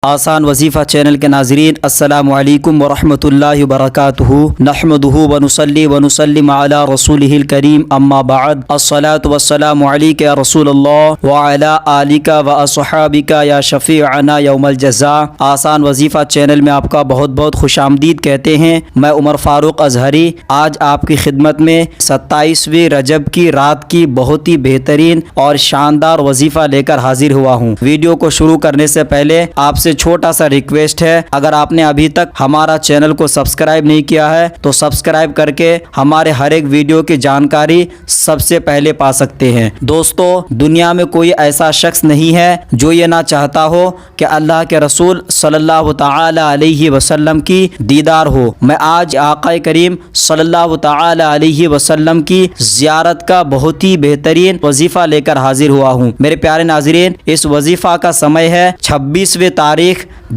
آسان وظیفہ چینل کے ناظرین، السلام علیکم ورحمۃ اللہ وبرکاتہ۔ نحمدہ ونصلی ونسلم علی رسولہ الکریم، اما بعد، الصلاۃ والسلام علیک یا رسول اللہ وعلی آلک واصحابک یا شفیعنا یوم الجزاء۔ آسان وظیفہ چینل میں آپ کا بہت بہت خوش آمدید کہتے ہیں۔ میں عمر فاروق اظہری آج آپ کی خدمت میں 27ویں رجب کی رات کی بہت ہی بہترین اور شاندار وظیفہ لے کر حاضر ہوا ہوں۔ ویڈیو کو شروع کرنے سے پہلے آپ سے چھوٹا سا ریکویسٹ ہے، اگر آپ نے ابھی تک ہمارا چینل کو سبسکرائب نہیں کیا ہے تو سبسکرائب کر کے ہمارے ہر ایک ویڈیو کی جانکاری سب سے پہلے پا سکتے ہیں۔ دوستو، دنیا میں کوئی ایسا شخص نہیں ہے جو یہ نہ چاہتا ہو کہ اللہ کے رسول صلی اللہ تعالی علیہ وسلم کی دیدار ہو۔ میں آج آقا کریم صلی اللہ تعالی علیہ وسلم کی زیارت کا بہت ہی بہترین وظیفہ لے کر حاضر ہوا ہوں۔ میرے پیارے ناظرین، اس وظیفہ کا سمے ہے 26ویں تاریخ،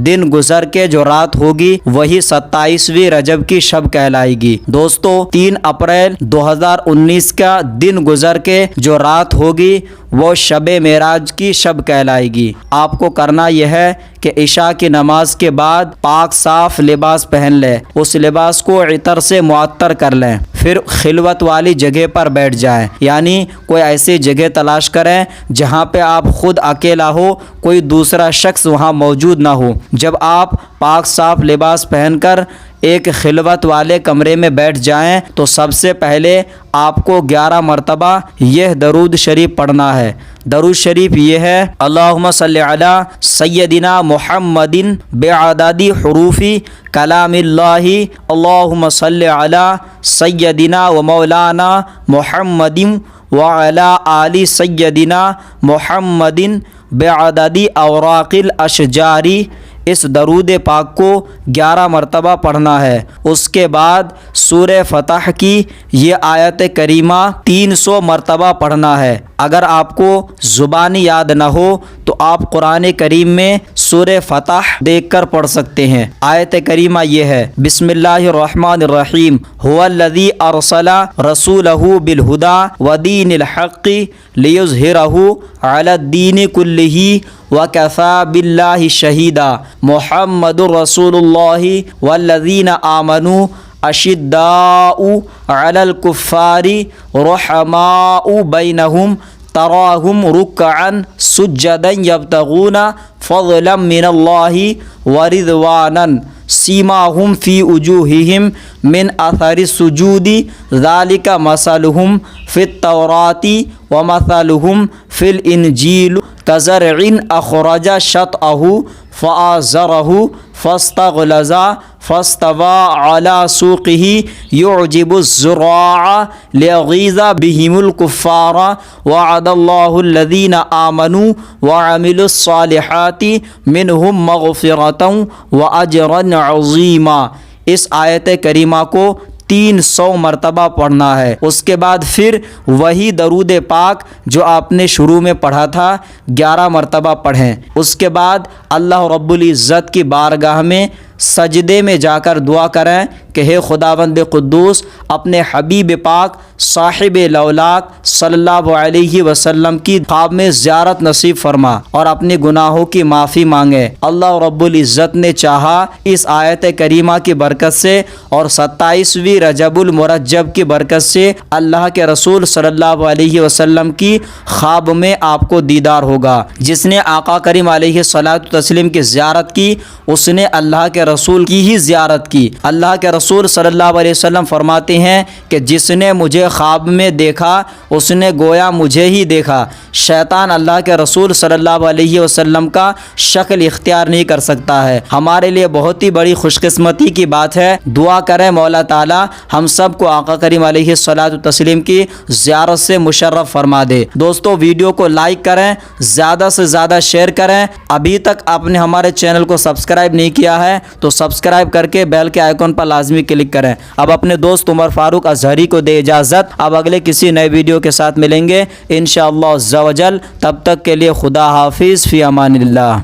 دن گزر کے جو رات ہوگی وہی 27ویں رجب کی شب کہلائے گی۔ دوستو، 3 اپریل 2019 کا دن گزر کے جو رات ہوگی وہ شب معراج کی شب کہلائے گی۔ آپ کو کرنا یہ ہے کہ عشاء کی نماز کے بعد پاک صاف لباس پہن لیں، اس لباس کو عطر سے معطر کر لیں، پھر خلوت والی جگہ پر بیٹھ جائیں، یعنی کوئی ایسی جگہ تلاش کریں جہاں پہ آپ خود اکیلا ہو، کوئی دوسرا شخص وہاں موجود نہ ہو۔ جب آپ پاک صاف لباس پہن کر ایک خلوت والے کمرے میں بیٹھ جائیں تو سب سے پہلے آپ کو 11 مرتبہ یہ درود شریف پڑھنا ہے۔ درود شریف یہ ہے: اللہم صلی علی سیدنا محمد بعدد حروف کلام اللہ، اللہم صلی علی سیدنا و مولانا محمد وعلی آل سیدنا محمد بعدد اوراق الاشجار۔ اس درود پاک کو 11 مرتبہ پڑھنا ہے۔ اس کے بعد سورہ فتح کی یہ آیت کریمہ 300 مرتبہ پڑھنا ہے۔ اگر آپ کو زبانی یاد نہ ہو تو آپ قرآن کریم میں سورہ فتح دیکھ کر پڑھ سکتے ہیں۔ آیت کریمہ یہ ہے: بسم اللہ الرحمن الرحیم، هو الذی ارسل رسولہ بالہدی ودین الحق لیظہرہ علی الدین کلہ وکفی باللہ شہیدا، محمد رسول اللہ والذین آمنوا اشداء علی الکفار رحماء بینہم تراہم رکعا سجدا یبتغون فضلا من اللہ ورضوانا سیماہم فی وجوہہم من اثر السجود ذالک مثلہم فی التوراۃ ومثلہم فی الانجیل کزرع اخرج شطأہ فآزرہ فاستغلظ فاستوى على سوقه يعجب الزراع ليغيظ بهم الكفار وعد الله الذين آمنوا وعملوا الصالحات منهم مغفرة وأجرا عظيما۔ اس آیت کریمہ کو 300 مرتبہ پڑھنا ہے۔ اس کے بعد پھر وہی درود پاک جو آپ نے شروع میں پڑھا تھا 11 مرتبہ پڑھیں۔ اس کے بعد اللہ رب العزت کی بارگاہ میں سجدے میں جا کر دعا کریں کہ ہے خداوند قدوس، اپنے حبیب پاک صاحب لولاک صلی اللہ علیہ وسلم کی خواب میں زیارت نصیب فرما اور اپنے گناہوں کی معافی مانگے۔ اللہ رب العزت نے چاہا اس آیت کریمہ کی برکت سے اور 27ویں رجب المرجب کی برکت سے اللہ کے رسول صلی اللہ علیہ وسلم کی خواب میں آپ کو دیدار ہوگا۔ جس نے آقا کریم علیہ الصلاۃ والتسلیم کی زیارت کی اس نے اللہ کے رسول کی ہی زیارت کی۔ اللہ کے رسول صلی اللہ علیہ وسلم فرماتے ہیں کہ جس نے مجھے خواب میں دیکھا اس نے گویا مجھے ہی دیکھا۔ شیطان اللہ کے رسول صلی اللہ علیہ وسلم کا شکل اختیار نہیں کر سکتا ہے۔ ہمارے لیے بہت ہی بڑی خوش قسمتی کی بات ہے۔ دعا کریں مولا تعالیٰ ہم سب کو آقا کریم علیہ الصلاۃ والتسلیم کی زیارت سے مشرف فرما دے۔ دوستو، ویڈیو کو لائک کریں، زیادہ سے زیادہ شیئر کریں۔ ابھی تک آپ نے ہمارے چینل کو سبسکرائب نہیں کیا ہے تو سبسکرائب کر کے بیل کے آئیکن پر لازمی کلک کریں۔ اب اپنے دوست عمر فاروق اظہری کو دے اجازت، اب اگلے کسی نئے ویڈیو کے ساتھ ملیں گے انشاءاللہ عز و جل۔ تب تک کے لیے خدا حافظ، فی امان اللہ۔